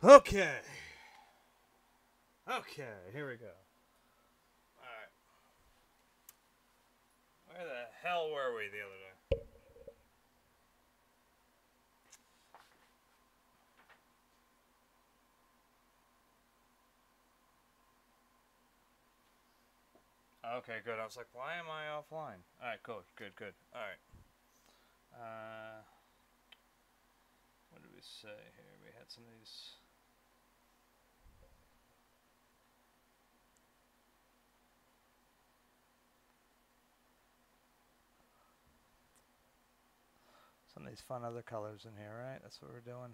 Okay. Okay, here we go. Alright. Where the hell were we the other day? Okay, good. I was like, why am I offline? Alright, cool. Good. Alright. Uh, what did we say here? We had some of these. Some of these fun other colors in here, right? That's what we're doing.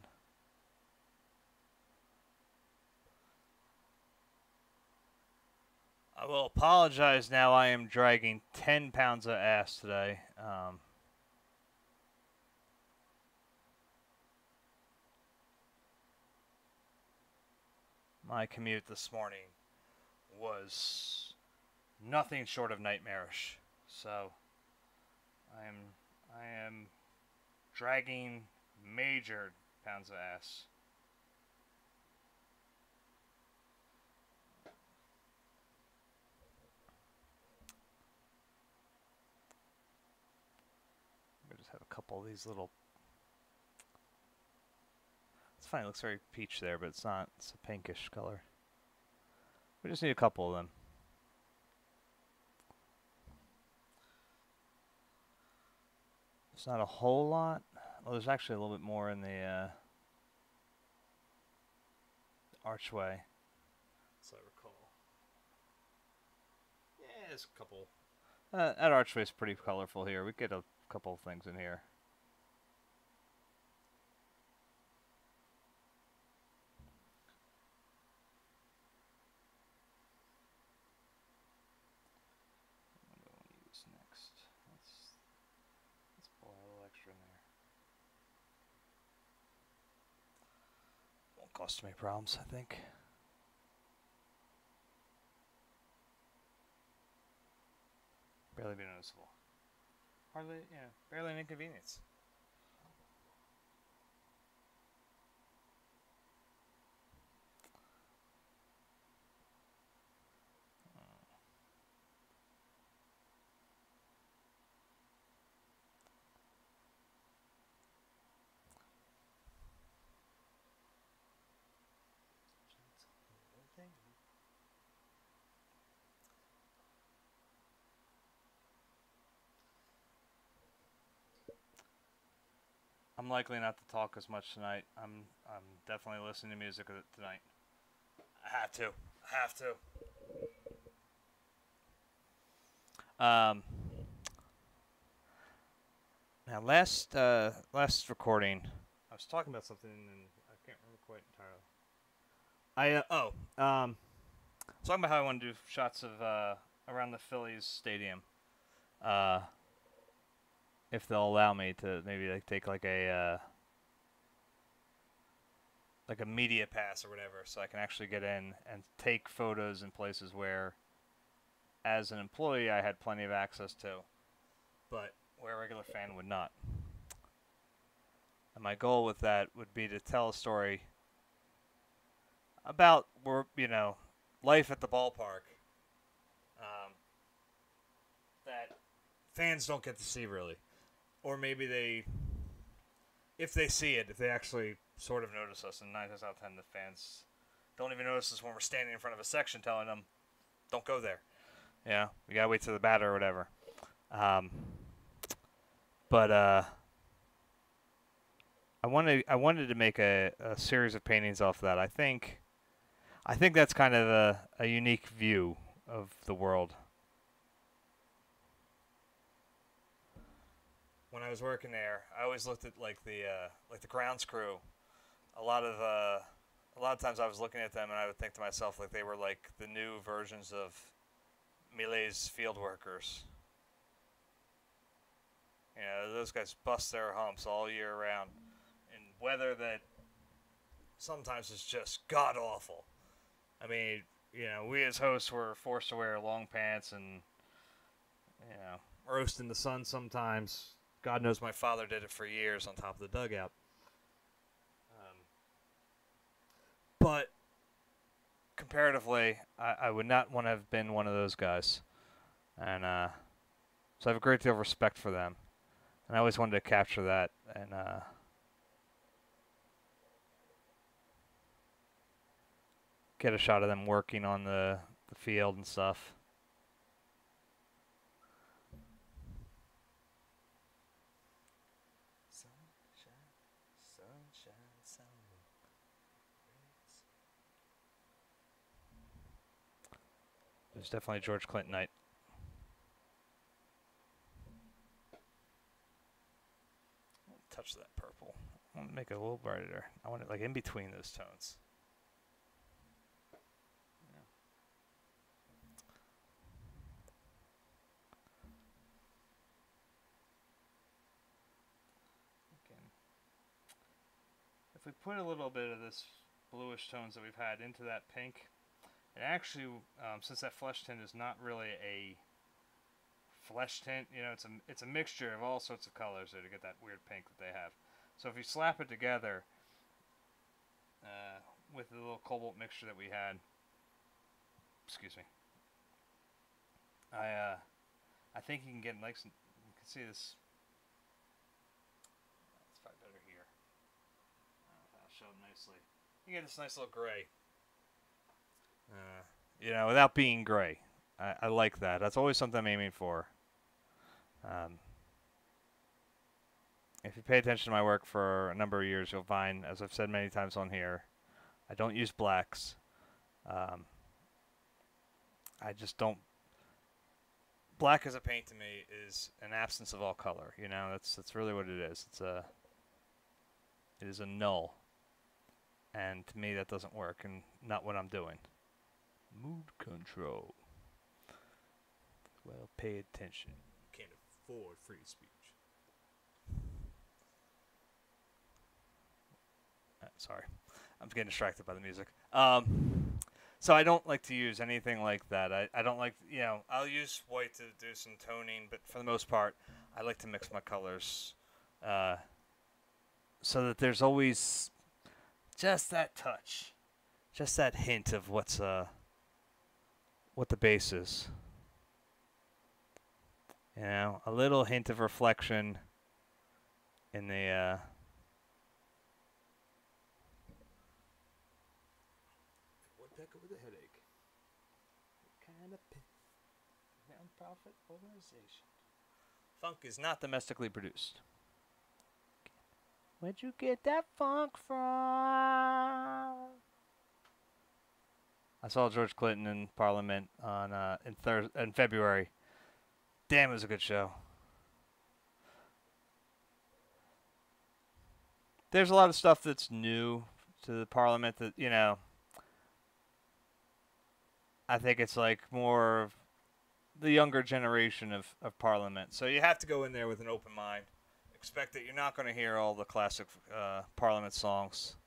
I will apologize now. I am dragging 10 pounds of ass today. My commute this morning was nothing short of nightmarish. So I am dragging major pounds of ass. I just have a couple of these little. It's fine. It looks very peach there, but it's not. It's a pinkish color. We just need a couple of them. It's not a whole lot. Well, there's actually a little bit more in the archway, as I recall. Yeah, there's a couple. That archway is pretty colorful here. We get a couple of things in here. What do I want to use next? Let's pull a little extra in there. Won't cause too many problems, I think. Barely be noticeable. Hardly, barely an inconvenience. I'm likely not to talk as much tonight. I'm definitely listening to music tonight. I have to. I have to. Now last recording, I was talking about something and I can't remember quite entirely. Talking about how I want to do shots of around the Phillies stadium. Uh, if they'll allow me to maybe like take like a media pass or whatever, so I can actually get in and take photos in places where, as an employee, I had plenty of access to, but where a regular fan would not. And my goal with that would be to tell a story about life at the ballpark that fans don't get to see really, or maybe if they see it, if they actually sort of notice us, and 9 times out of 10 the fans don't even notice us when we're standing in front of a section telling them, don't go there. Yeah, we gotta wait till the batter or whatever. But I wanted to make a series of paintings off that. I think that's kind of a unique view of the world. When I was working there, I always looked at like the grounds crew. A lot of times I was looking at them and I would think to myself like they were like the new versions of Milet's field workers. You know, those guys bust their humps all year round in weather that sometimes is just god awful. I mean, we as hosts were forced to wear long pants and roast in the sun sometimes. God knows my father did it for years on top of the dugout. but comparatively, I would not want to have been one of those guys. And so I have a great deal of respect for them. And I always wanted to capture that and get a shot of them working on the field and stuff. Sunshine, sunshine, sunshine. It was definitely a George Clinton night. Touch that purple. I want to make it a little brighter. I want it like in between those tones. Yeah. Again, if we put a little bit of this bluish tones that we've had into that pink, it actually, since that flesh tint is not really a flesh tint, you know, it's a mixture of all sorts of colors there to get that weird pink that they have. So if you slap it together with the little cobalt mixture that we had, excuse me, I think you can get like some, you can see this. It's probably better here. I'll show it nicely. You get this nice little gray. You know, without being gray. I like that. That's always something I'm aiming for. If you pay attention to my work for a number of years, you'll find, as I've said many times on here, I don't use blacks. I just don't. Black as a paint to me is an absence of all color. You know, that's really what it is. It is a null, and to me that doesn't work, and not what I'm doing. Mood control. Well, pay attention. You can't afford free speech. Sorry, I'm getting distracted by the music. So I don't like to use anything like that. I don't like, you know, I'll use white to do some toning, but for the most part, I like to mix my colors so that there's always just that touch, just that hint of what the base is. You know, a little hint of reflection in the woodpecker with a headache. What kind of non-profit organization? Funk is not domestically produced. Where'd you get that funk from? I saw George Clinton in Parliament on in February. Damn, it was a good show. There's a lot of stuff that's new to the Parliament that, you know, I think it's like more of the younger generation of Parliament. So you have to go in there with an open mind. Expect that you're not going to hear all the classic Parliament songs.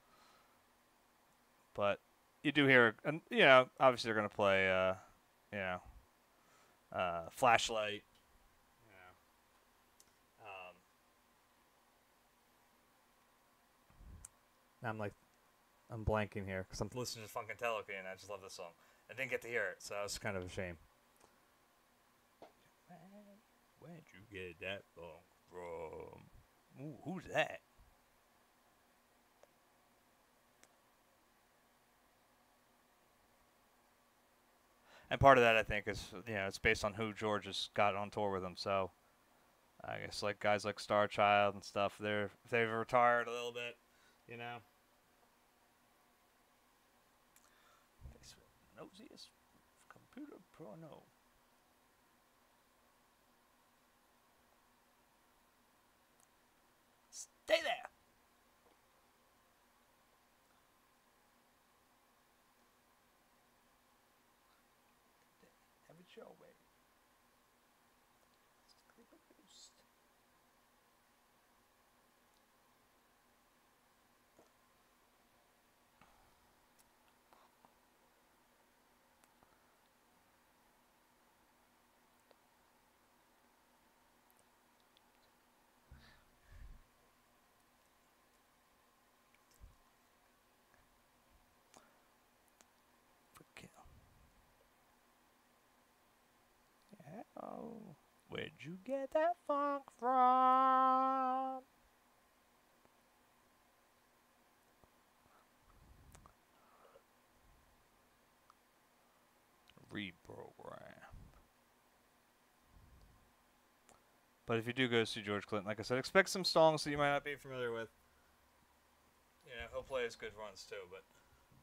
But you do hear, and you know, obviously they're going to play, you know, Flashlight. I'm blanking here because I'm listening to Funkadelic and I just love this song. I didn't get to hear it, so it's kind of a shame. Where'd you get that song from? Ooh, who's that? And part of that, I think, is, you know, it's based on who George has got on tour with him. So I guess like guys like Star Child and stuff, if they've retired a little bit, you know. Nosiest computer porno. Stay there. Have it your way. know. Where'd you get that funk from? Reprogram. But if you do go see George Clinton, like I said, expect some songs that you might not be familiar with. You know, he'll play his good ones too, but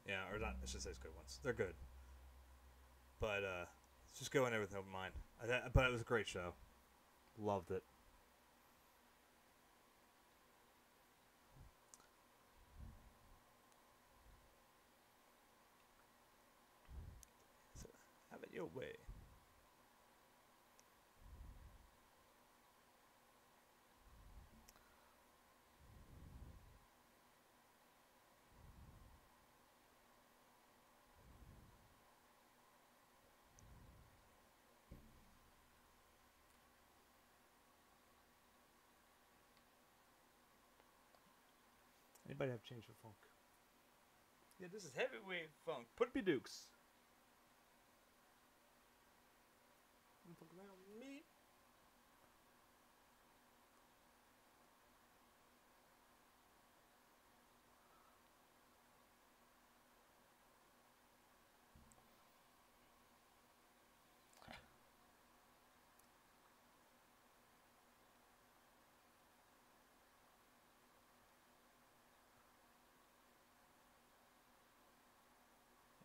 yeah, or not. I should say his good ones. They're good, but just go in there with an open mind. But it was a great show. Loved it. So, have it your way. Anybody have change for funk? Yeah, this is heavyweight funk. Put me dukes. Fuck around with me.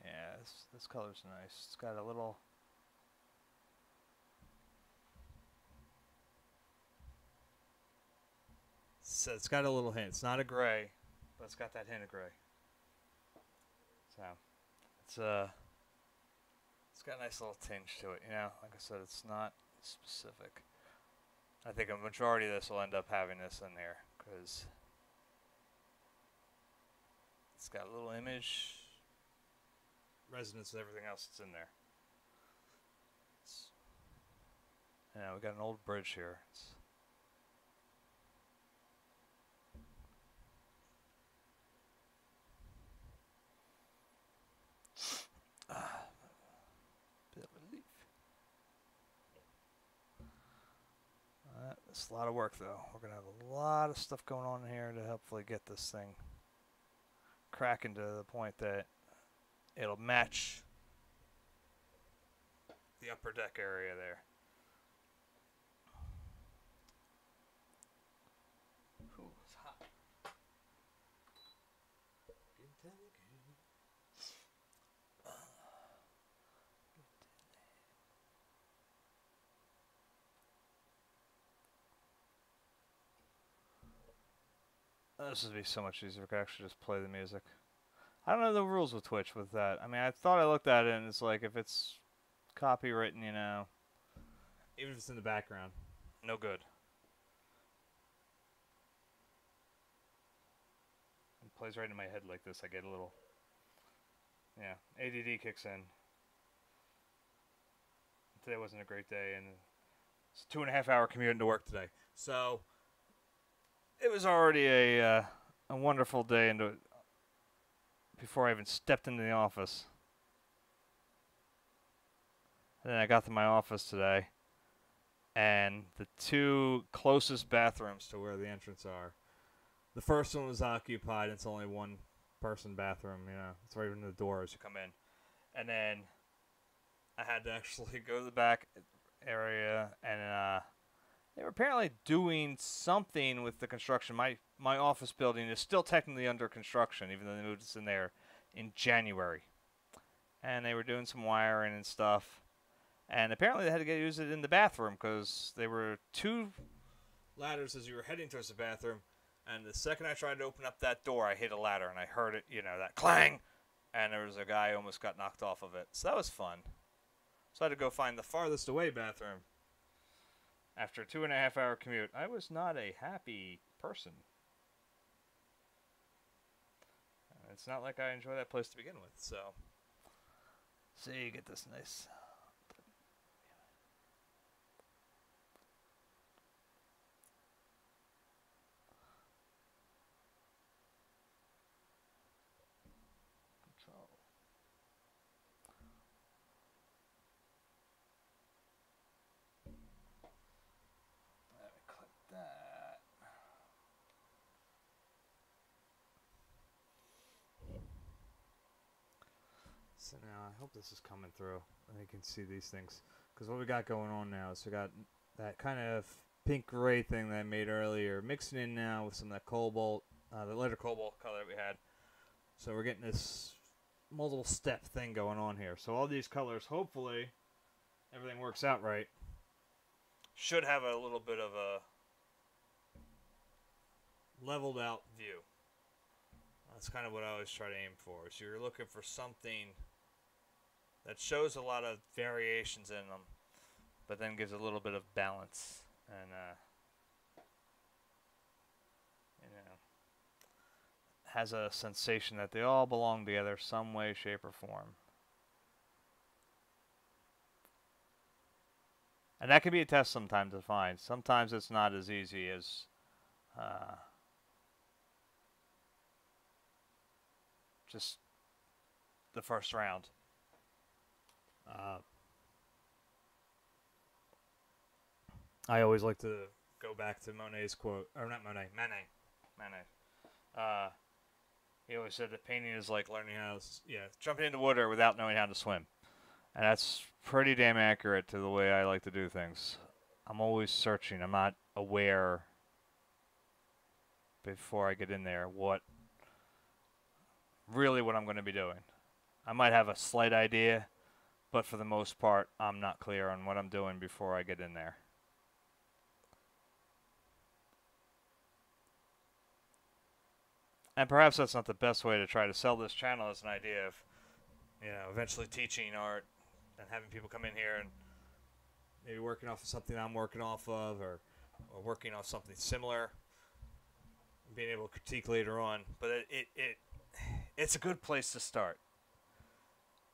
Yeah, this color's nice. It's got a little. So it's got a little hint. It's not a gray, but it's got that hint of gray. So it's got a nice little tinge to it. You know, like I said, it's not specific. I think a majority of this will end up having this in there because it's got a little image, resonance, and everything else that's in there. You know, we got an old bridge here. Bit of relief. It's a lot of work, though. We're going to have a lot of stuff going on here to hopefully get this thing cracking to the point that it'll match the upper deck area there. Ooh, it's hot. This would be so much easier if I could actually just play the music. I don't know the rules with Twitch with that. I mean, I thought I looked at it and it's like if it's copywritten, you know, even if it's in the background, no good. It plays right in my head like this. I get a little, yeah, ADD kicks in. Today wasn't a great day, and it's a 2.5 hour commute into work today. So it was already a wonderful day into before I even stepped into the office. And then I got to my office today, and the two closest bathrooms to where the entrance are, the first one was occupied. It's only one person bathroom, you know. It's right in the door as you come in. And then I had to actually go to the back area, and they were apparently doing something with the construction. My office building is still technically under construction, even though they moved us in there in January. And they were doing some wiring and stuff. And apparently they had to use it in the bathroom because there were two ladders as you were heading towards the bathroom. And the second I tried to open up that door, I hit a ladder and I heard it, you know, that clang. And there was a guy who almost got knocked off of it. So that was fun. So I had to go find the farthest away bathroom. After a 2.5 hour commute, I was not a happy person. It's not like I enjoy that place to begin with, so. So you get this nice. Control. So now I hope this is coming through and you can see these things. Because what we got going on now is we got that kind of pink gray thing that I made earlier, mixing in now with some of that cobalt, the lighter cobalt color that we had. So we're getting this multiple step thing going on here. So all these colors, hopefully, everything works out right. Should have a little bit of a leveled out view. That's kind of what I always try to aim for. So you're looking for something that shows a lot of variations in them, but then gives a little bit of balance and has a sensation that they all belong together some way, shape, or form. And that can be a test sometimes to find. Sometimes it's not as easy as just the first round. I always like to go back to Monet's quote, or not Manet. He always said that painting is like learning how to, jumping into water without knowing how to swim. And that's pretty damn accurate to the way I like to do things. I'm always searching. I'm not aware before I get in there what I'm going to be doing. I might have a slight idea, but for the most part, I'm not clear on what I'm doing before I get in there. And perhaps that's not the best way to try to sell this channel as an idea of, eventually teaching art and having people come in here and maybe working off of something I'm working off of or working off something similar and being able to critique later on. But it's a good place to start.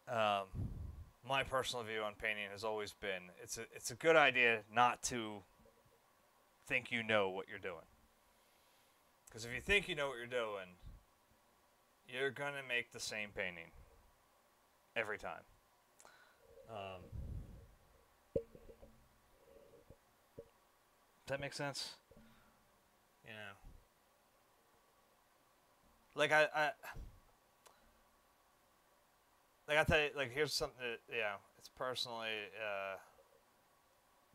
My personal view on painting has always been it's a good idea not to think you know what you're doing. Because if you think you know what you're doing, you're going to make the same painting every time. Does that make sense? Like I tell you, like here's something that, it's personally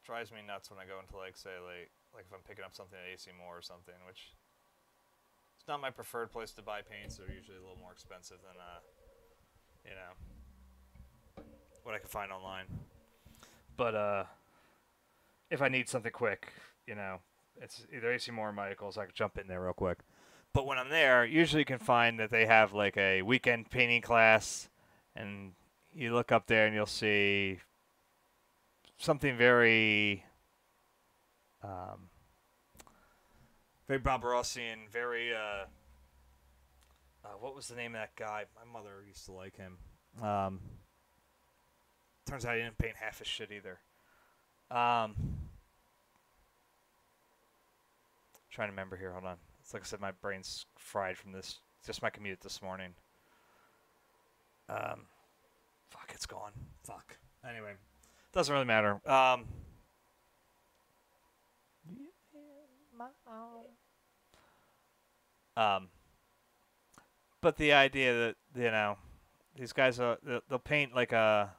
drives me nuts when I go into say like if I'm picking up something at AC Moore or something, which it's not my preferred place to buy paints. They're usually a little more expensive than what I can find online. But if I need something quick, it's either AC Moore or Michaels. I can jump in there real quick. But when I'm there, usually you can find that they have like a weekend painting class, and you look up there and you'll see something very very Barbarossian, very what was the name of that guy? My mother used to like him. Turns out he didn't paint half his shit either. Trying to remember here. Hold on. It's like I said, my brain's fried from this. Just my commute this morning. Fuck, it's gone. Fuck. Anyway, doesn't really matter. But the idea that these guys they'll paint like and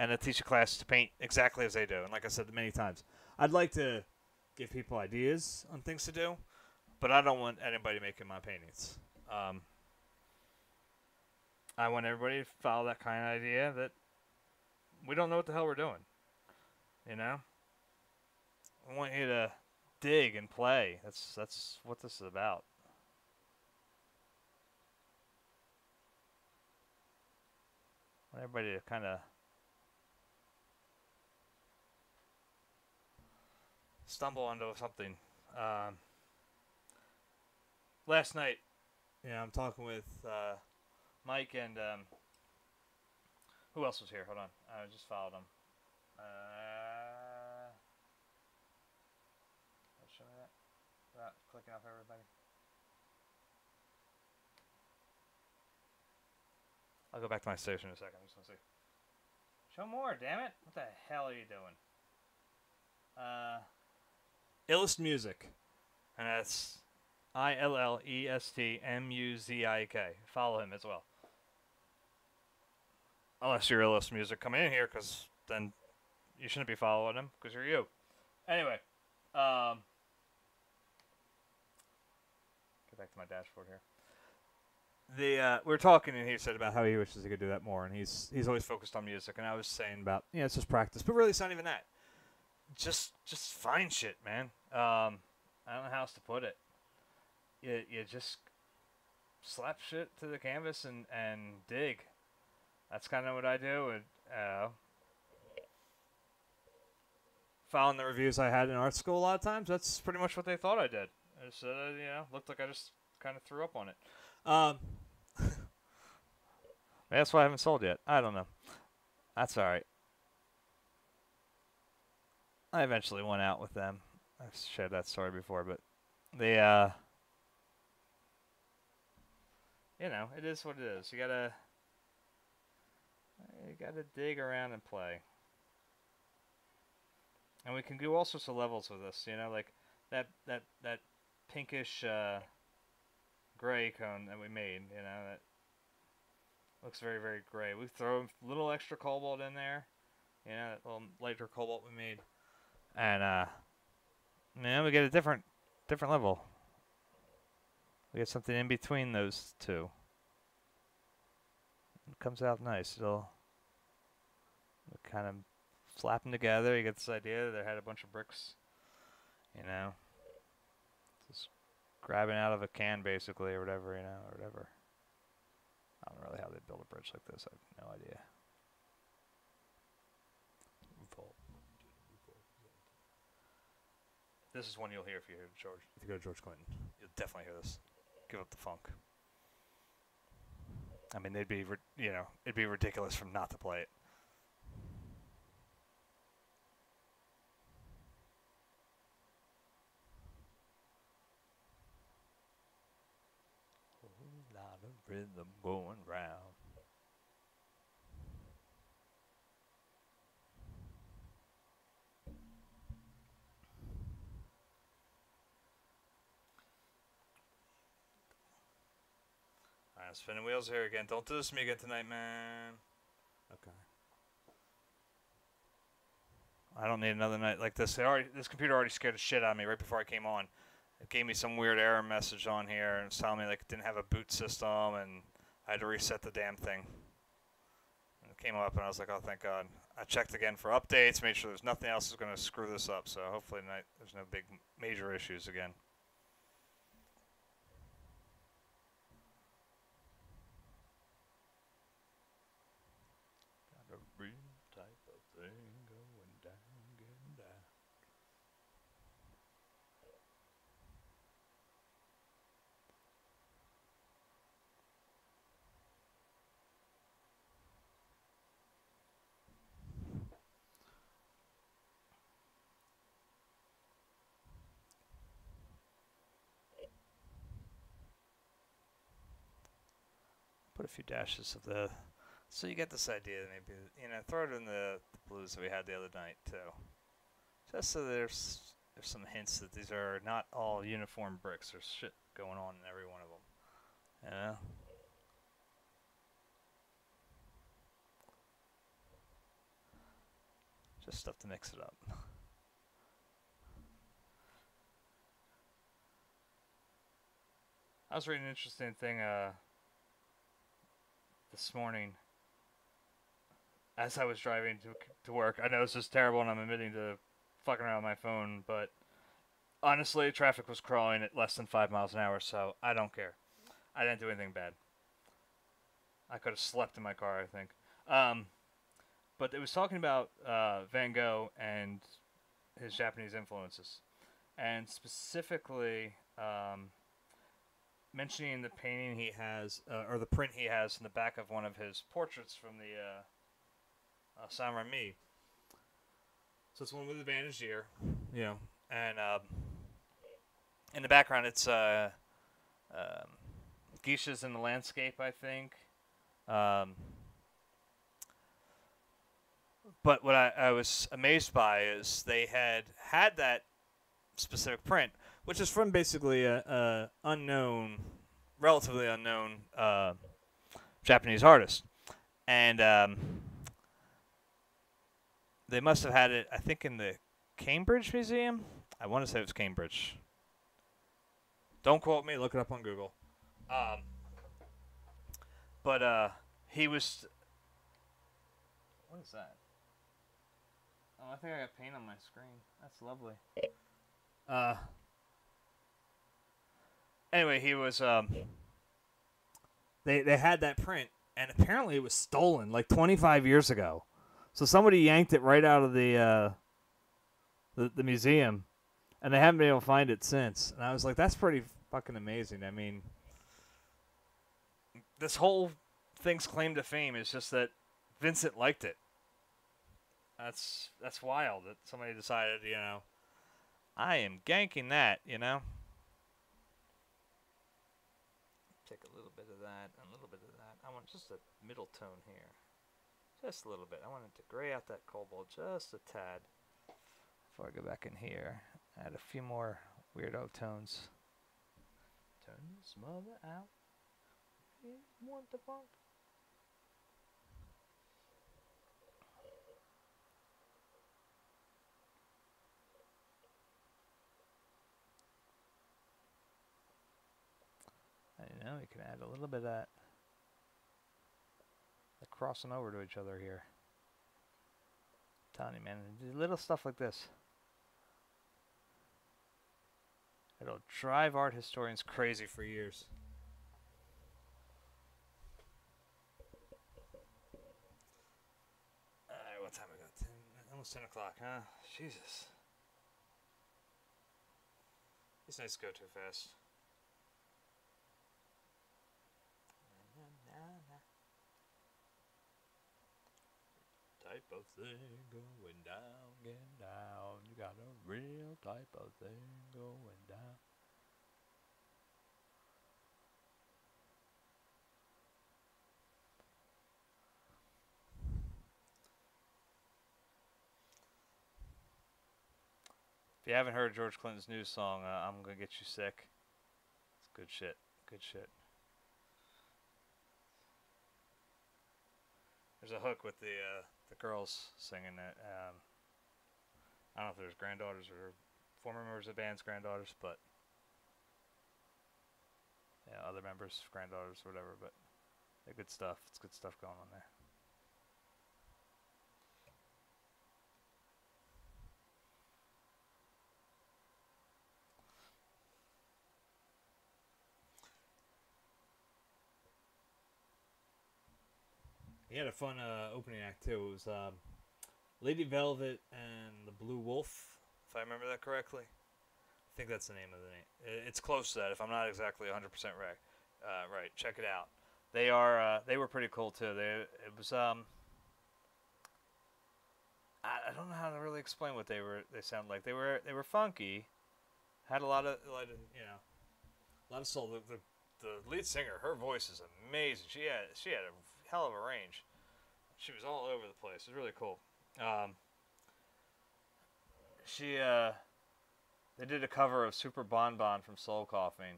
they'll teach a class to paint exactly as they do. And like I said many times, I'd like to give people ideas on things to do, but I don't want anybody making my paintings. I want everybody to follow that kind of idea that we don't know what the hell we're doing. I want you to dig and play. That's what this is about. I want everybody to kind of stumble onto something. Last night, I'm talking with Mike and who else was here? Hold on, I just followed him. Show me that without clicking off everybody. I'll go back to my station in a second. I'm just gonna see. Show more, damn it! What the hell are you doing? Illest Music, and that's ILLESTMUZIK. Follow him as well. unless you're realist music coming in here, because then you shouldn't be following them because you're you. Anyway, get back to my dashboard here. We were talking, and he said about how he wishes he could do that more, and he's always focused on music, and I was saying about it's just practice, but really it's not even that. Just find shit, man. I don't know how else to put it. You just slap shit to the canvas and dig. That's kind of what I do. And following the reviews I had in art school a lot of times, that's pretty much what they thought I did. I just looked like I just kind of threw up on it. That's why I haven't sold yet. I don't know. That's all right. I eventually went out with them. I've shared that story before, but they, it is what it is. You gotta dig around and play. And we can do all sorts of levels with this, like that pinkish gray cone that we made, that looks very, very gray. We throw a little extra cobalt in there, that little lighter cobalt we made. And we get a different level. We get something in between those two. It comes out nice. It'll kind of slap them together. You get this idea. They had a bunch of bricks, just grabbing out of a can basically, or whatever, or whatever. I don't know really how they build a bridge like this. I have no idea. This is one you'll hear if you go to George Clinton. You'll definitely hear this. Give up the funk. I mean, it'd be ridiculous for them not to play it. A whole lot of rhythm going round. Alright, spinning wheels here again. Don't do this to me again tonight, man. Okay. I don't need another night like this. This computer already scared the shit out of me right before I came on. It gave me some weird error message on here and it's telling me like it didn't have a boot system and I had to reset the damn thing. And it came up and I was like, oh, thank God. I checked again for updates, made sure there's nothing else that's going to screw this up. So hopefully tonight there's no big major issues again. Got a real type of thing going down, getting down. Put a few dashes of the, so you get this idea. Maybe throw it in the blues that we had the other night too, just so there's some hints that these are not all uniform bricks. There's shit going on in every one of them. Just stuff to mix it up. I was reading an interesting thing this morning as I was driving to work. I know this is terrible and I'm admitting to fucking around with my phone, but honestly, traffic was crawling at less than 5 miles an hour, so I don't care. I didn't do anything bad. I could have slept in my car, I think. But it was talking about Van Gogh and his Japanese influences. And specifically mentioning the painting he has, or the print he has in the back of one of his portraits from the Saint Remy. So it's one with a bandaged ear, and in the background it's geishas in the landscape, I think. But what I was amazed by is they had that specific print, which is from basically a relatively unknown Japanese artist. and they must have had it, I think, in the Cambridge Museum. I want to say it was Cambridge. Don't quote me. Look it up on Google. Um, but he was. What is that? Oh, I think I got paint on my screen. That's lovely. Uh. Anyway, he was. They had that print, and apparently it was stolen like 25 years ago. So somebody yanked it right out of the museum, and they haven't been able to find it since. And I was like, that's pretty fucking amazing. I mean, this whole thing's claim to fame is just that Vincent liked it. That's wild that somebody decided, I am ganking that, Take a little bit of that and a little bit of that. I want just a middle tone here. Just a little bit. I want it to gray out that cobalt just a tad. Before I go back in here, add a few more weirdo tones. Turn this mother out. You want the funk? I know you can add a little bit of that. They're crossing over to each other here. I'm telling you, man, little stuff like this. It'll drive art historians crazy for years. Alright, what time we got? Almost 10 o'clock, huh? Jesus. These nights go too fast. Type of thing going down, getting down. You got a real type of thing going down. If you haven't heard George Clinton's new song, I'm Gonna Get You Sick. It's good shit. Good shit. There's a hook with the girls singing it. I don't know if there's granddaughters or former members of the band's granddaughters, but other members, granddaughters, or whatever. But they're good stuff. It's good stuff going on there. He had a fun opening act too. It was Lady Velvet and the Blue Wolf, if I remember that correctly. I think that's the name of the name. It's close to that, if I'm not exactly 100% right. Right, check it out. They were pretty cool too. It was I don't know how to really explain what they sound like. They were funky, had a lot of soul. The lead singer, her voice is amazing. She had a hell of a range. She was all over the place. It was really cool. They did a cover of Super Bon Bon from Soul Coughing,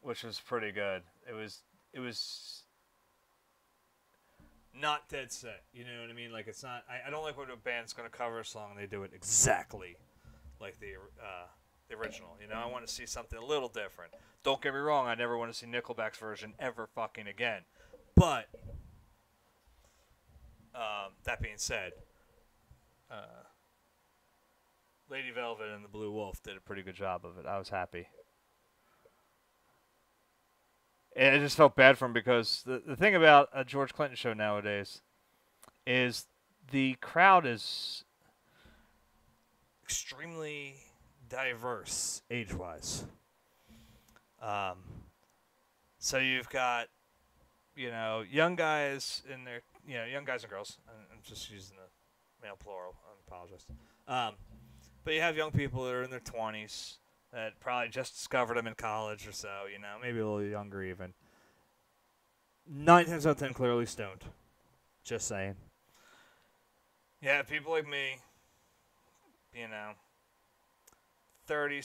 which was pretty good. It was not dead set. You know what I mean? Like, it's not. I don't like when a band's gonna cover a song and they do it exactly like the original. I want to see something a little different. Don't get me wrong. I never want to see Nickelback's version ever fucking again. But that being said, Lady Velvet and the Blue Wolf did a pretty good job of it. I was happy. And I just felt bad for him because the thing about a George Clinton show nowadays is the crowd is extremely diverse age-wise. So you've got, young guys in their, young guys and girls. I'm just using the male plural. I apologize. But you have young people that are in their 20s that probably just discovered them in college or so, maybe a little younger even. 9 times out of 10 clearly stoned. Just saying. Yeah, people like me, 30s,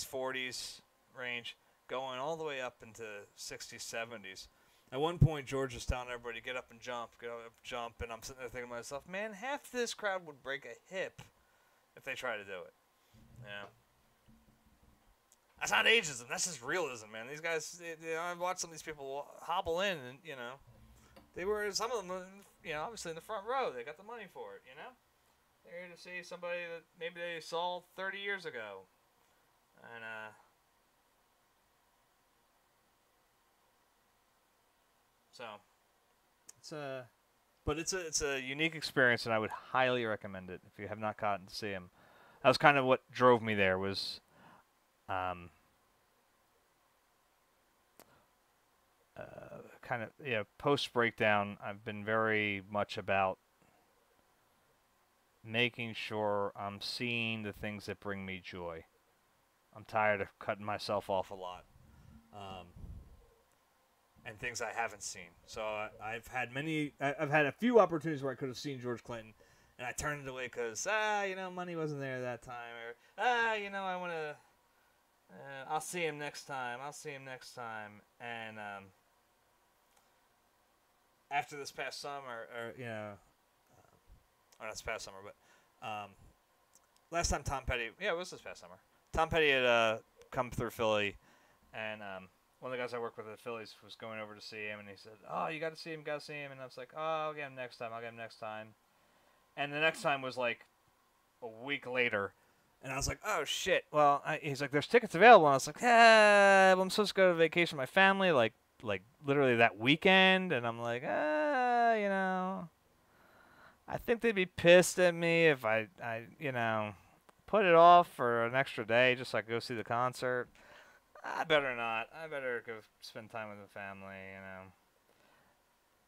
40s range, going all the way up into 60s, 70s. At one point, George was telling everybody, get up and jump, get up and jump. And I'm sitting there thinking to myself, man, half this crowd would break a hip if they try to do it. Yeah. That's not ageism. That's just realism, man. These guys, I've watched some of these people hobble in, and, they were, some of them, obviously in the front row. They got the money for it, They're here to see somebody that maybe they saw 30 years ago. And, so, it's a unique experience, and I would highly recommend it if you have not gotten to see him. That was kind of what drove me there, was, kind of, post breakdown. I've been very much about making sure I'm seeing the things that bring me joy. I'm tired of cutting myself off a lot, and things I haven't seen. So I've had a few opportunities where I could have seen George Clinton, and I turned it away because money wasn't there that time, or I want to. I'll see him next time. And after this past summer, or not this past summer, but last time Tom Petty, it was this past summer. Tom Petty had come through Philly, and one of the guys I work with at the Phillies was going over to see him, and he said, "Oh, you got to see him, And I was like, "Oh, I'll get him next time. And the next time was like a week later. And I was like, oh, shit. Well, he's like, there's tickets available. And I was like, well, I'm supposed to go to vacation with my family, like literally that weekend. And I'm like, I think they'd be pissed at me if I put it off for an extra day just so I could go see the concert. I better not. I better go spend time with the family,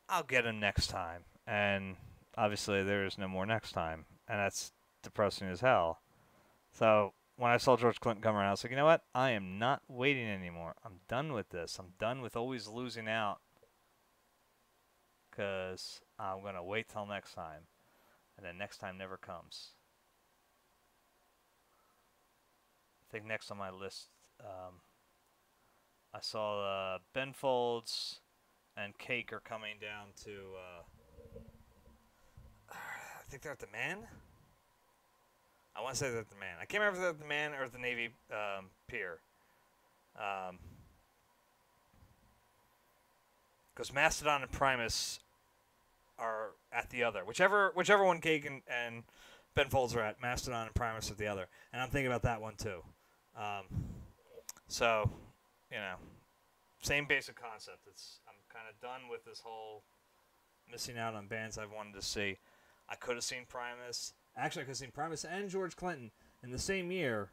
I'll get him next time. And obviously there is no more next time. And that's depressing as hell. So when I saw George Clinton come around, I was like, you know what? I am not waiting anymore. I'm done with this. I'm done with always losing out, because I'm going to wait till next time. And then next time never comes. I think next on my list, I saw Ben Folds and Cake are coming down to, I think they're at the Man. I want to say they're at the Man. I can't remember if they're at the Man or at the Navy Pier. Because Mastodon and Primus are at the other. Whichever one Cake and Ben Folds are at, Mastodon and Primus at the other. And I'm thinking about that one too. So, same basic concept. I'm kind of done with this whole missing out on bands I've wanted to see. I could have seen Primus. Actually, I could have seen Primus and George Clinton in the same year.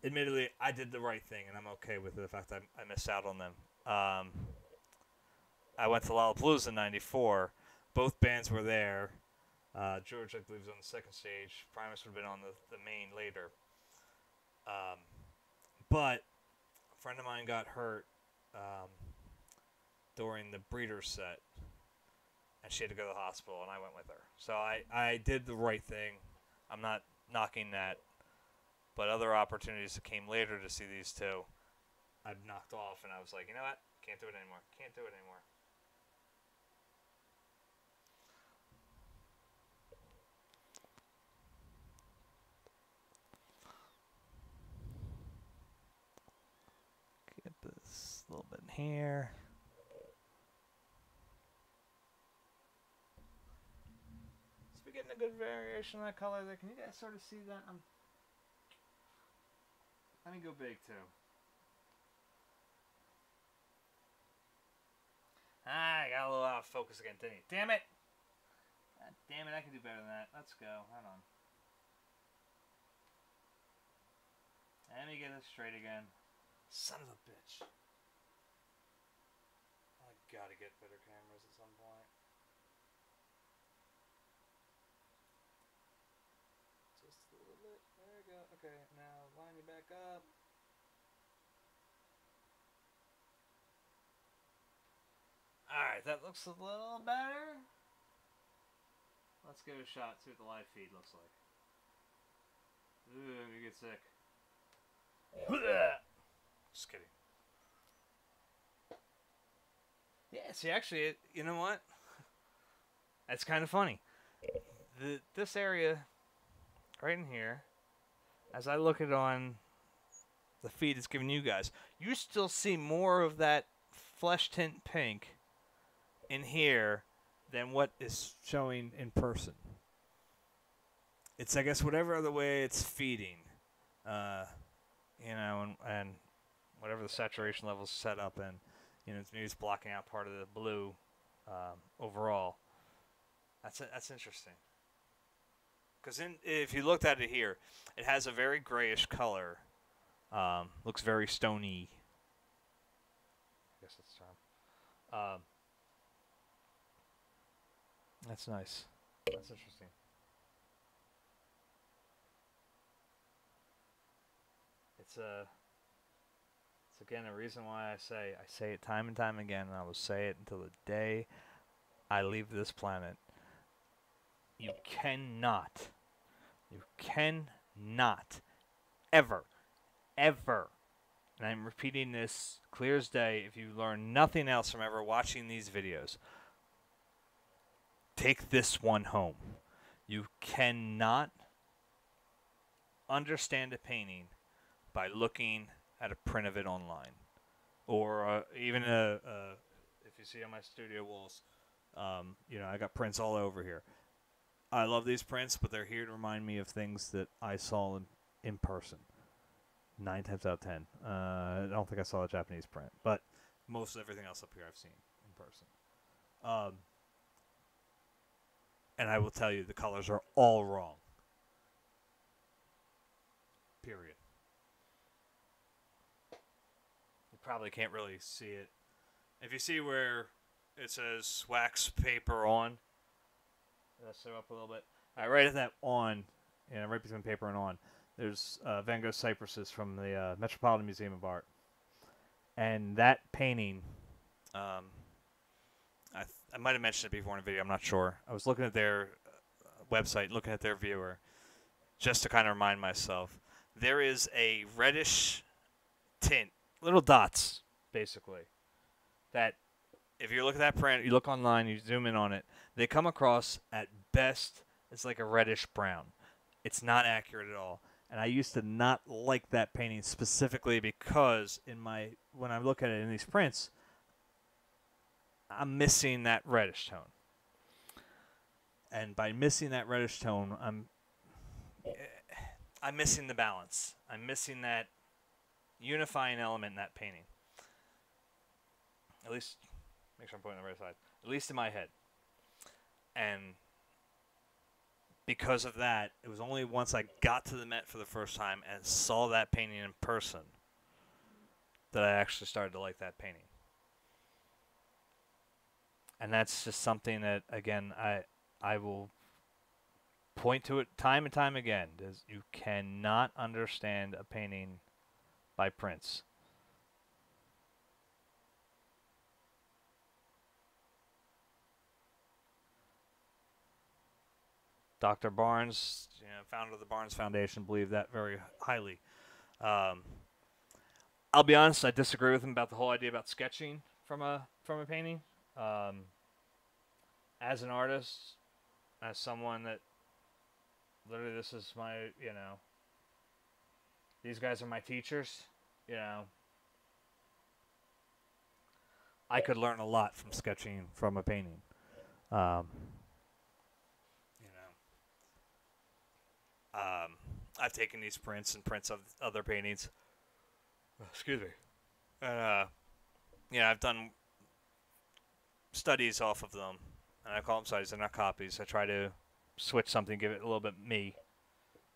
Admittedly, I did the right thing, and I'm okay with the fact that I missed out on them. I went to Lollapalooza in '94. Both bands were there. George, I believe, was on the second stage. Primus would have been on the main later. But a friend of mine got hurt during the Breeders set, and she had to go to the hospital, and I went with her. So I did the right thing. I'm not knocking that. But other opportunities that came later to see these two, I've knocked off, and I was like, you know what? Can't do it anymore. Get this a little bit in here. So we're getting a good variation of that color there. Can you guys sort of see that? Let me go big too. I got a little out of focus again, didn't he? Damn it! God damn it, I can do better than that. Let's go. Hold on. Let me get this straight again. Son of a bitch. I gotta get better cameras at some point. Just a little bit. There we go. Okay, now line you back up. Alright, that looks a little better. Let's give it a shot, see what the live feed looks like. Ooh, I'm gonna get sick. Just kidding. See, actually, you know what? That's kind of funny. This area right in here, as I look at it on the feed it's giving you guys, you still see more of that flesh tint pink in here than what is showing in person. It's, I guess, whatever other way it's feeding, and whatever the saturation level's set up in, maybe it's blocking out part of the blue overall. That's interesting. Because if you looked at it here, it has a very grayish color. Looks very stony. I guess that's the term. That's nice. That's interesting. It's again a reason why I say it time and time again, and I will say it until the day I leave this planet. You cannot ever, and I'm repeating this clear as day, if you learn nothing else from ever watching these videos, take this one home. You cannot understand a painting by looking at a print of it online, or even if you see on my studio walls, I got prints all over here. I love these prints, but they're here to remind me of things that I saw in person. 9 times out of 10. I don't think I saw a Japanese print, but most of everything else up here I've seen in person. And I will tell you, the colors are all wrong. Period. You probably can't really see it. If you see where it says wax paper on, let's show up a little bit. All right, right at that on, right between paper and on, there's Van Gogh Cypresses from the Metropolitan Museum of Art. And that painting, I might have mentioned it before in a video, I'm not sure. I was looking at their website, looking at their viewer, just to kind of remind myself. There is a reddish tint, little dots, basically, that if you look at that print, you look online, you zoom in on it, they come across at best as like a reddish brown. It's not accurate at all. And I used to not like that painting specifically because when I look at it in these prints, I'm missing that reddish tone. And by missing that reddish tone, I'm missing the balance. I'm missing that unifying element in that painting. At least, make sure I'm pointing on the right side. At least in my head. And because of that, it was only once I got to the Met for the first time and saw that painting in person that I actually started to like that painting. And that's just something that, again, I will point to it time and time again. Is you cannot understand a painting by prints. Dr. Barnes, founder of the Barnes Foundation, believed that very highly. I'll be honest, I disagree with him about the whole idea about sketching from a painting. As an artist, as someone that literally this is my, these guys are my teachers, I could learn a lot from sketching from a painting. I've taken these prints and prints of other paintings. Excuse me. And, I've done studies off of them. And I call them studies, they're not copies. I try to switch something, give it a little bit me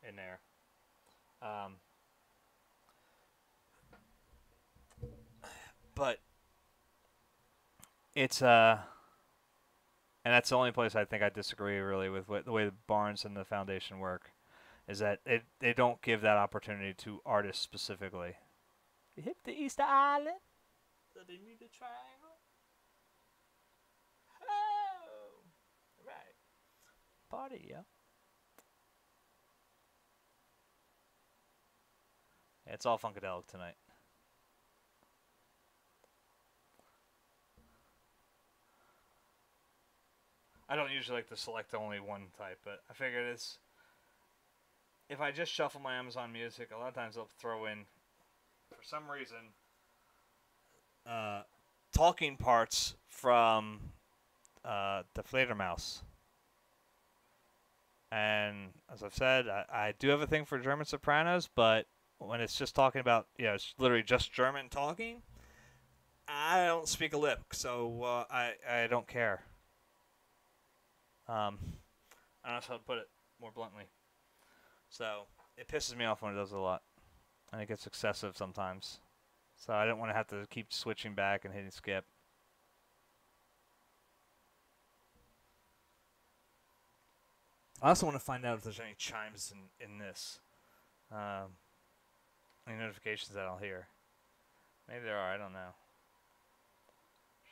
in there. But it's, and that's the only place I think I disagree really with the way the Barnes and the Foundation work. Is that they don't give that opportunity to artists specifically. You hit the Easter Island? The Bermuda Triangle? Oh! Right. Party, yeah. It's all Funkadelic tonight. I don't usually like to select only one type, but I figured it's if I just shuffle my Amazon Music, a lot of times they'll throw in, for some reason, uh, talking parts from the Fledermaus. And as I've said, I do have a thing for German sopranos, but when it's just talking about, it's literally just German talking, I don't speak a lip, so I don't care. I don't know how to put it more bluntly. So it pisses me off when it does it a lot, and it gets excessive sometimes. So I didn't want to have to keep switching back and hitting skip. I also want to find out if there's any chimes in this. Any notifications that I'll hear. Maybe there are, I don't know.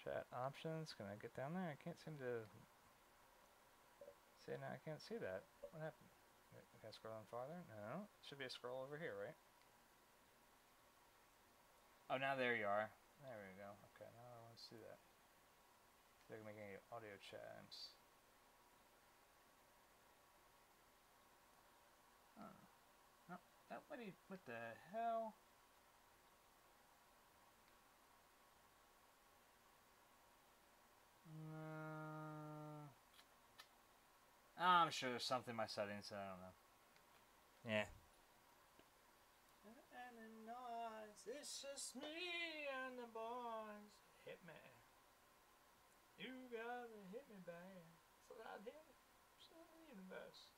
Chat options, can I get down there? I can't seem to see it now. I can't see that. What happened? Can I scroll on farther? No. Should be a scroll over here, right? Oh, now there you are. There we go. Okay, now I want to see that. See if I can make any audio chimes. No, what the hell? I'm sure there's something in my settings that I don't know. Yeah. And the noise, it's just me and the boys. Hit me. You gotta hit me bad. So I'd hit the universe.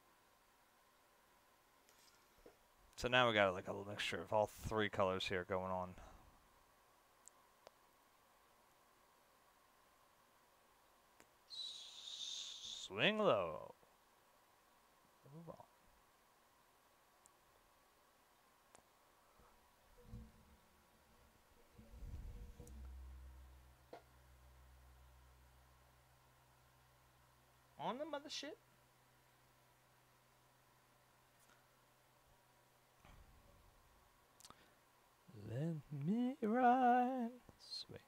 So now we got like a little mixture of all three colors here going on. Swing low. Move on. On the mothership. Let me ride. Swing.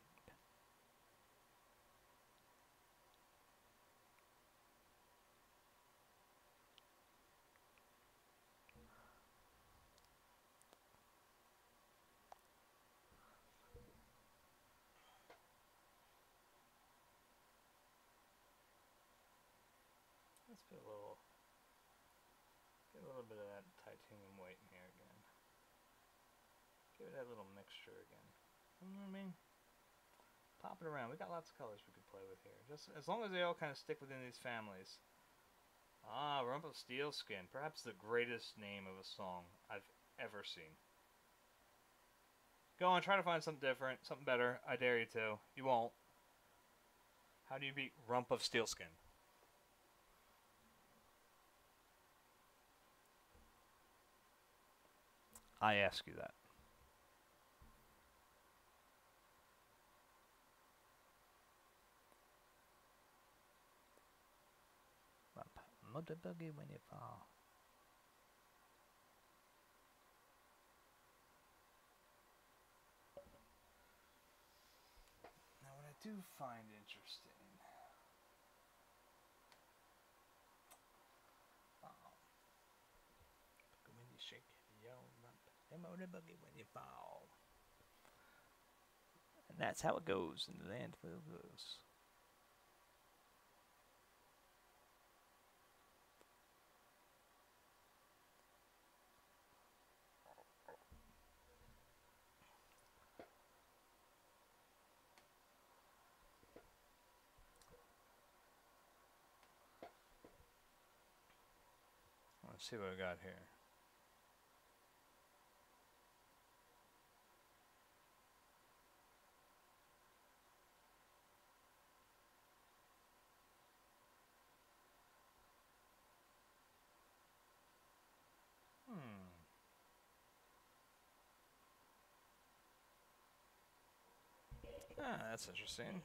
Let's put get a little bit of that titanium white in here again. Give it that little mixture again. You know what I mean? Pop it around. We got lots of colors we could play with here. Just as long as they all kind of stick within these families. Ah, Rumpelstiltskin. Perhaps the greatest name of a song I've ever seen. Go on, try to find something different, something better. I dare you to. You won't. How do you beat Rumpelstiltskin? I ask you that. Motor buggy when you fall. Now, what I do find interesting. When you shake your rump, the motor buggy when you fall. And that's how it goes in the land of those. Let's see what I got here. That's interesting.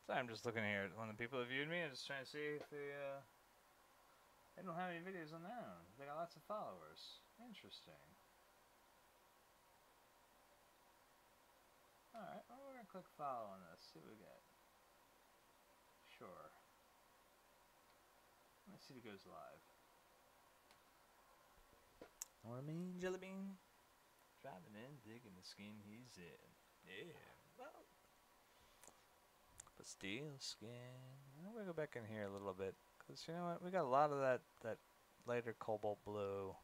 So I'm just looking here at one of the people that viewed me and just trying to see if they don't have any videos on their own. They got lots of followers. Interesting. Alright, well, we're going to click follow on this. See what we get. Sure. Let's see if it goes live. Know what I mean, Jelly Bean? Driving in, digging the skin he's in. Yeah. Well, but steel skin. I'm gonna go back in here a little bit, cause you know what? We got a lot of that lighter cobalt blue.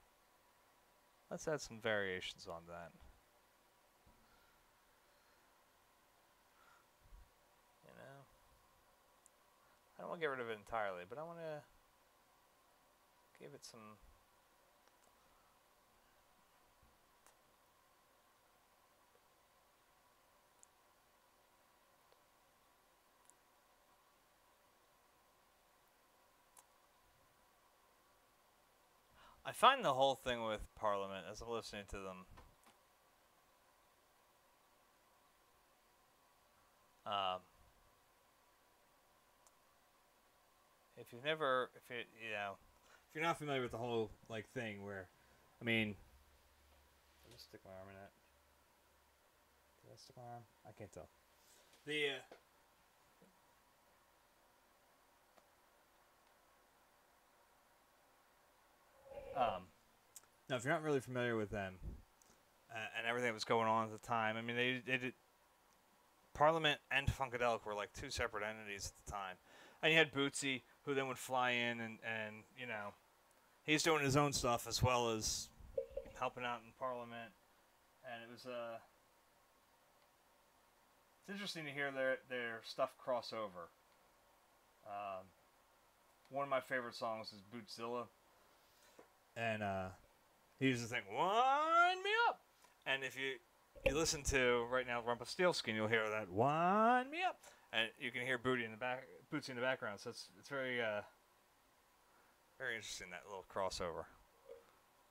Let's add some variations on that. You know, I don't want to get rid of it entirely, but I want to give it some. I find the whole thing with Parliament, as I'm listening to them, if you've never, if it, you know, if you're not familiar with the whole like thing, where, I mean, I'll just stick my arm in that. Did I stick my arm? I can't tell. The now, if you're not really familiar with them and everything that was going on at the time, I mean, they did Parliament and Funkadelic were like two separate entities at the time, and you had Bootsy, who then would fly in and you know, he's doing his own stuff as well as helping out in Parliament, and it was it's interesting to hear their stuff cross over. One of my favorite songs is Bootzilla, and he used to think, "Wind me up," and if you listen to right now Rumpelstiltskin, you'll hear that "Wind me up," and you can hear Bootsy in the background. So it's very very interesting, that little crossover.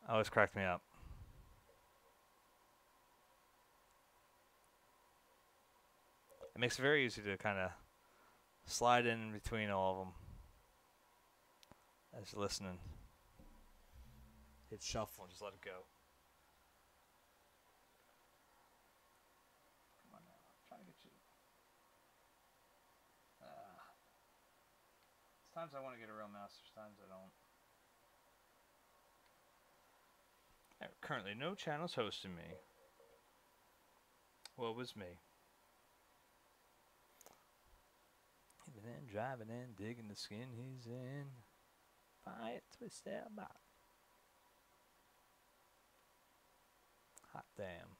Always cracked me up. It makes it very easy to kind of slide in between all of them as you're listening. Hit shuffle and just let it go. Come on now, I'm trying to get you. Sometimes I want to get a real mouse, sometimes I don't. Currently, no channels hosting me. Well, it was me. Even in, driving in, digging the skin he's in. Fight, twist that back. Hot damn.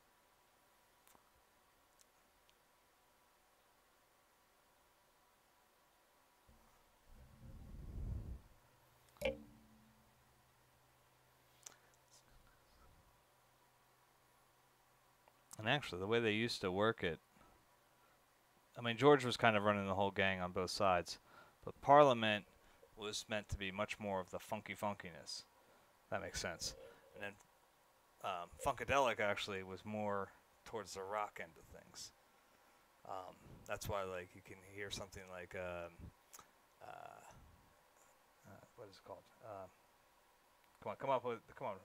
And actually, the way they used to work it, I mean, George was kind of running the whole gang on both sides, but Parliament was meant to be much more of the funkiness. That makes sense. And then Funkadelic actually was more towards the rock end of things. That's why, like, you can hear something like what is it called? Come on.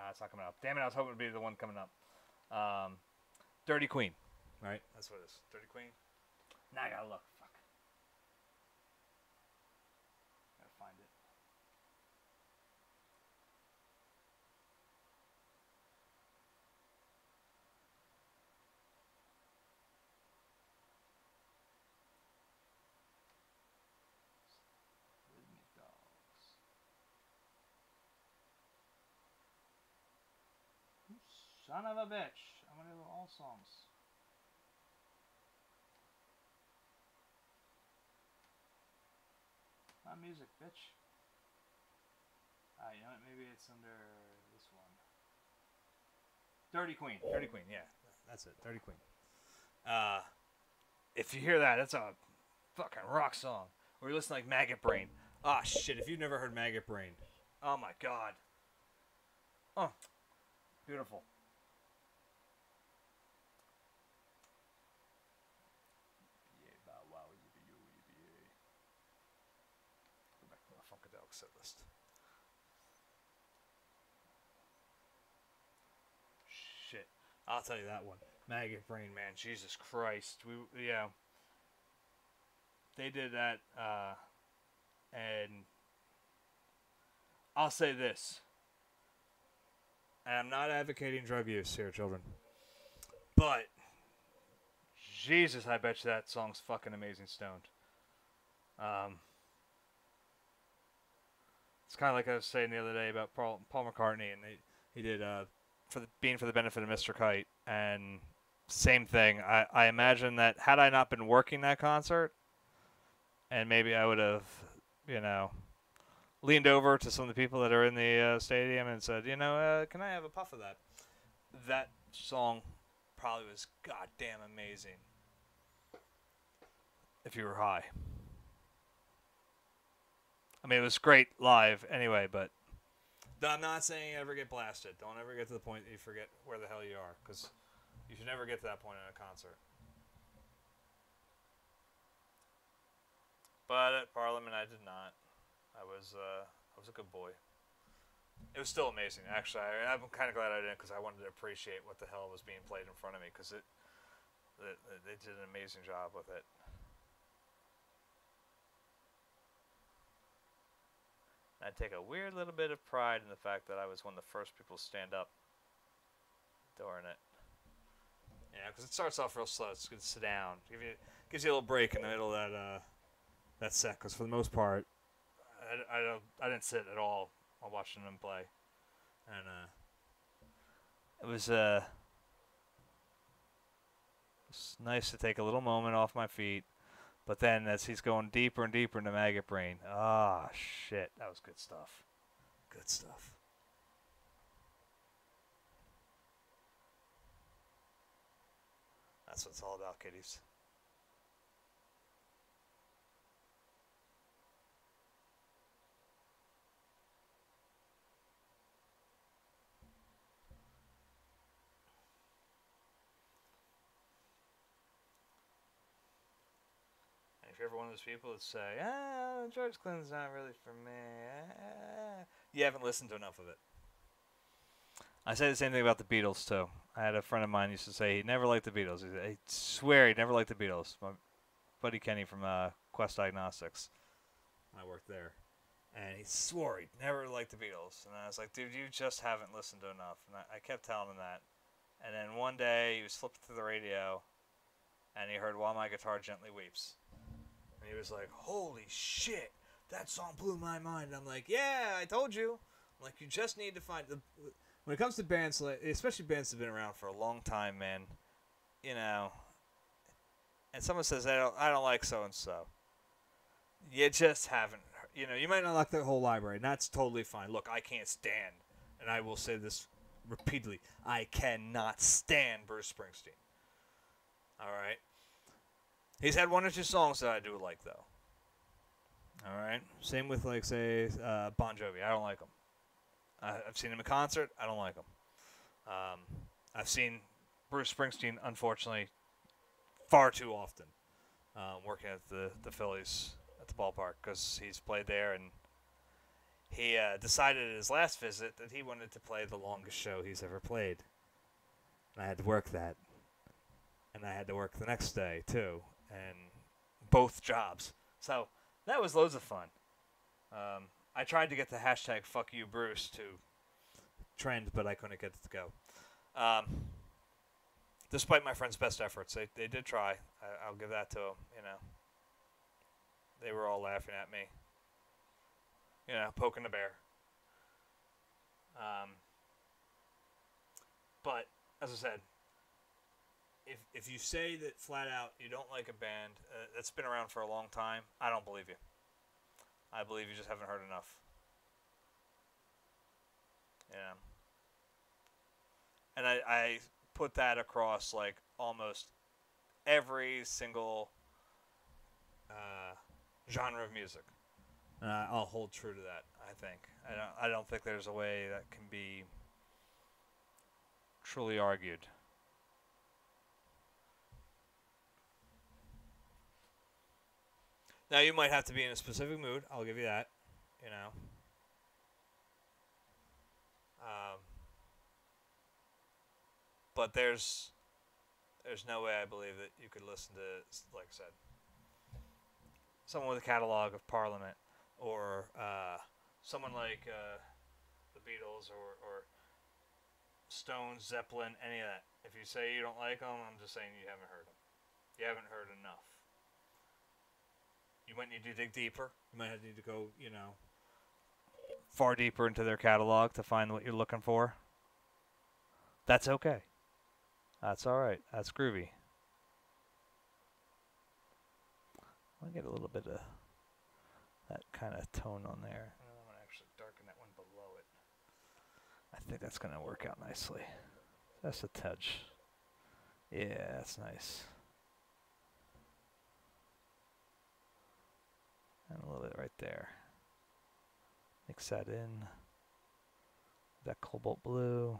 It's not coming up. Damn it! I was hoping it would be the one coming up. Dirty Queen. Right. That's what it is. Dirty Queen. Now I gotta look. Fuck. Gotta find it. Rhythmic Dogs. Son of a bitch. I'm gonna do all songs. Not music, bitch. You know what? Maybe it's under this one. Dirty Queen. Dirty Queen, yeah. That's it. Dirty Queen. If you hear that, that's a fucking rock song. Or you listen to like Maggot Brain. Ah, shit. If you've never heard Maggot Brain. Oh, my God. Oh. Beautiful. Go back to my Funkadelic set list. Shit. I'll tell you that one. Maggot Brain, man. Jesus Christ. Yeah. they did that, and I'll say this, and I'm not advocating drug use here, children, but Jesus, I bet you that song's fucking amazing stoned. Um, it's kind of like I was saying the other day about Paul McCartney, and he did for the benefit of Mr. Kite, and same thing. I imagine that had I not been working that concert, and maybe I would have, you know, leaned over to some of the people that are in the stadium and said, can I have a puff of that? That song probably was goddamn amazing if you were high. I mean, it was great live anyway, but I'm not saying you ever get blasted. Don't ever get to the point that you forget where the hell you are, because you should never get to that point in a concert. But at Parliament, I did not. I was a good boy. It was still amazing, actually. I'm kind of glad I didn't, because I wanted to appreciate what the hell was being played in front of me, because they did an amazing job with it. I take a weird little bit of pride in the fact that I was one of the first people to stand up during it. Yeah, because it starts off real slow. It's good to sit down. Gives you a little break in the middle of that set. Because for the most part, I didn't sit at all while watching them play, and it was nice to take a little moment off my feet. But then as he's going deeper and deeper into Maggot Brain, shit, that was good stuff. Good stuff. That's what it's all about, kiddies. If you're ever one of those people that say, George Clinton's not really for me, you haven't listened to enough of it. I say the same thing about the Beatles, too. I had a friend of mine used to say he never liked the Beatles. I swear he never liked the Beatles. My buddy Kenny from Quest Diagnostics. I worked there. And he swore he never liked the Beatles. And I was like, dude, you just haven't listened to enough. And I kept telling him that. And then one day he was flipping through the radio, and he heard While My Guitar Gently Weeps. And he was like, holy shit, that song blew my mind. And I'm like, yeah, I told you. I'm like, you just need to find when it comes to bands, especially bands that have been around for a long time, man, and someone says, I don't like so-and-so. You just haven't, you might not like their whole library, and that's totally fine. Look, I can't stand, and I will say this repeatedly, I cannot stand Bruce Springsteen. All right? He's had one or two songs that I do like, though. All right? Same with, say, Bon Jovi. I don't like him. I've seen him in concert. I don't like him. I've seen Bruce Springsteen, unfortunately, far too often working at the Phillies at the ballpark, because he's played there, and he decided at his last visit that he wanted to play the longest show he's ever played. And I had to work that. And I had to work the next day, too. And both jobs. So that was loads of fun. I tried to get the hashtag #FuckYouBruce to trend, but I couldn't get it to go. Despite my friend's best efforts, they did try. I'll give that to them, They were all laughing at me. Poking the bear. But, as I said, if you say that flat out you don't like a band that's been around for a long time, I don't believe you. I believe you just haven't heard enough. Yeah. And I put that across almost every single genre of music. And I'll hold true to that, I think. I don't think there's a way that can be truly argued. Now, you might have to be in a specific mood. I'll give you that, But there's no way I believe that you could listen to, like I said, someone with a catalog of Parliament, or someone like the Beatles, or Stones, Zeppelin, any of that. If you say you don't like them, I'm just saying you haven't heard them. You haven't heard enough. You might need to dig deeper. You might need to go, far deeper into their catalog to find what you're looking for. That's okay. That's all right. That's groovy. I want to get a little bit of that kind of tone on there. And I'm going to actually darken that one below it. I think that's going to work out nicely. That's a touch. Yeah, that's nice. And a little bit right there. Mix that in. That cobalt blue.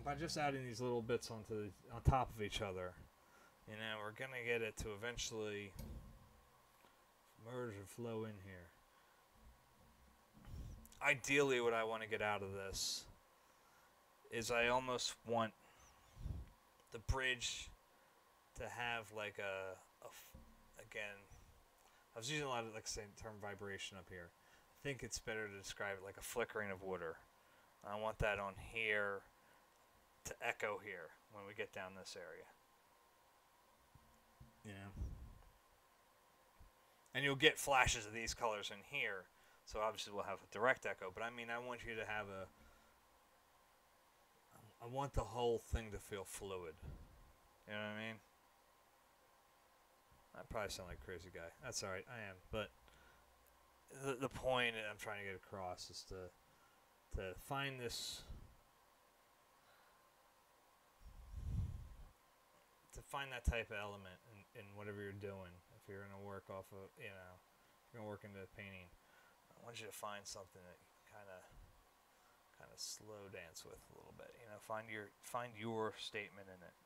By just adding these little bits on top of each other, we're going to get it to eventually merge and flow in here. Ideally, what I want to get out of this is I almost want the bridge to have like again, I was using a lot of the term vibration up here. I think it's better to describe it like a flickering of water. I want that on here to echo here when we get down this area. And you'll get flashes of these colors in here, so obviously we'll have a direct echo, but I want you to have I want the whole thing to feel fluid. You know what I mean? I probably sound like a crazy guy. That's alright, I am. But the point I'm trying to get across is to find this, to find that type of element in whatever you're doing. If you're going to work off of, if you're going to work into painting, I want you to find something that you can kind of slow dance with a little bit. Find your statement in it.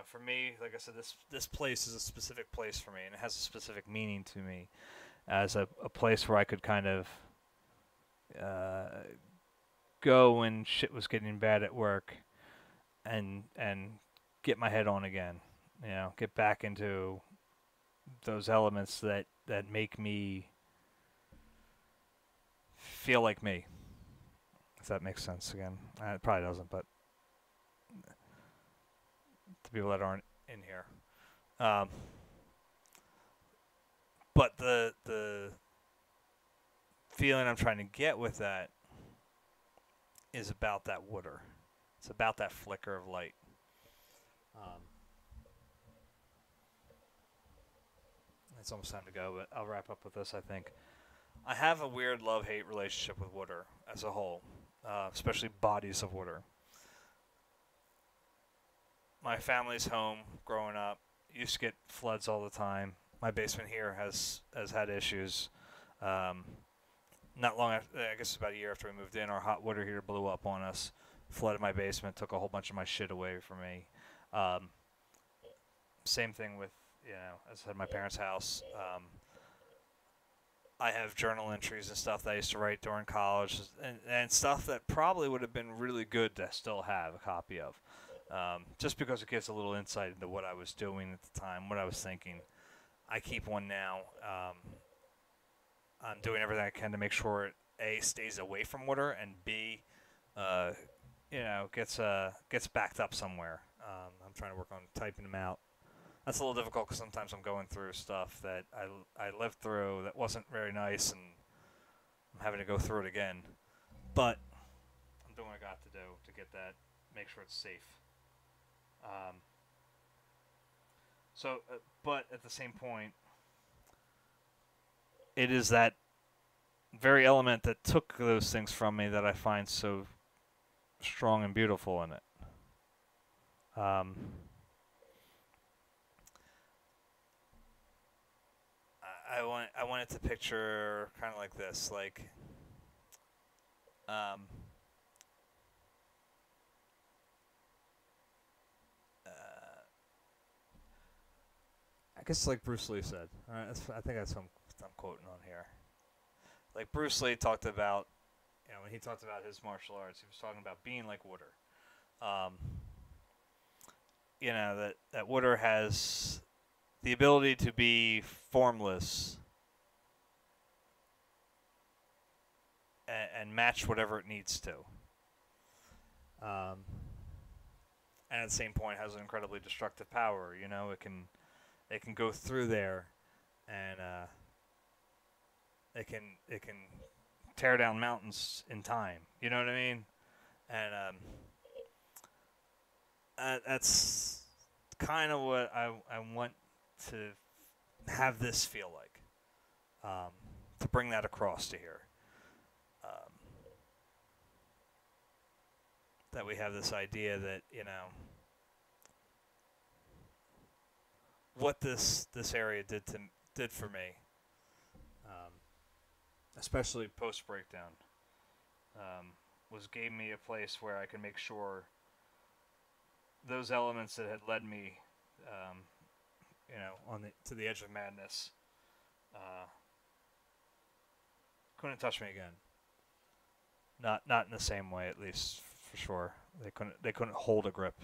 For me, like I said, this place is a specific place for me, and it has a specific meaning to me as a place where I could kind of go when shit was getting bad at work and get my head on again. Get back into those elements that make me feel like me. If that makes sense again. It probably doesn't, but to people that aren't in here. But the feeling I'm trying to get with that is about that water. It's about that flicker of light. It's almost time to go, but I'll wrap up with this, I think. I have a weird love-hate relationship with water as a whole, especially bodies of water. My family's home growing up used to get floods all the time. My basement here has had issues. Not long after, I guess about a year after we moved in, our hot water heater blew up on us, flooded my basement, took a whole bunch of my shit away from me. Same thing with, as I said, my parents' house. I have journal entries and stuff that I used to write during college, and stuff that probably would have been really good to still have a copy of. Just because it gives a little insight into what I was doing at the time, what I was thinking. I keep one now. I'm doing everything I can to make sure it, A, stays away from water, and B, gets backed up somewhere. I'm trying to work on typing them out. That's a little difficult because sometimes I'm going through stuff that I lived through that wasn't very nice, and I'm having to go through it again. But I'm doing what I got to do to get that, make sure it's safe. But at the same point, it is that very element that took those things from me that I find so strong and beautiful in it. I want it to picture kind of like this, like I guess like Bruce Lee said. I think that's what I'm quoting on here. Like Bruce Lee talked about, when he talked about his martial arts, he was talking about being like water. that water has the ability to be formless and match whatever it needs to. And at the same point has an incredibly destructive power. It can go through there, and it can tear down mountains in time. You know what I mean? And that's kind of what I want to have this feel like. To bring that across to here. That we have this idea that, what this area did for me, especially post breakdown, was gave me a place where I can make sure those elements that had led me, to the edge of madness, couldn't touch me again. Not in the same way, at least for sure. They couldn't hold a grip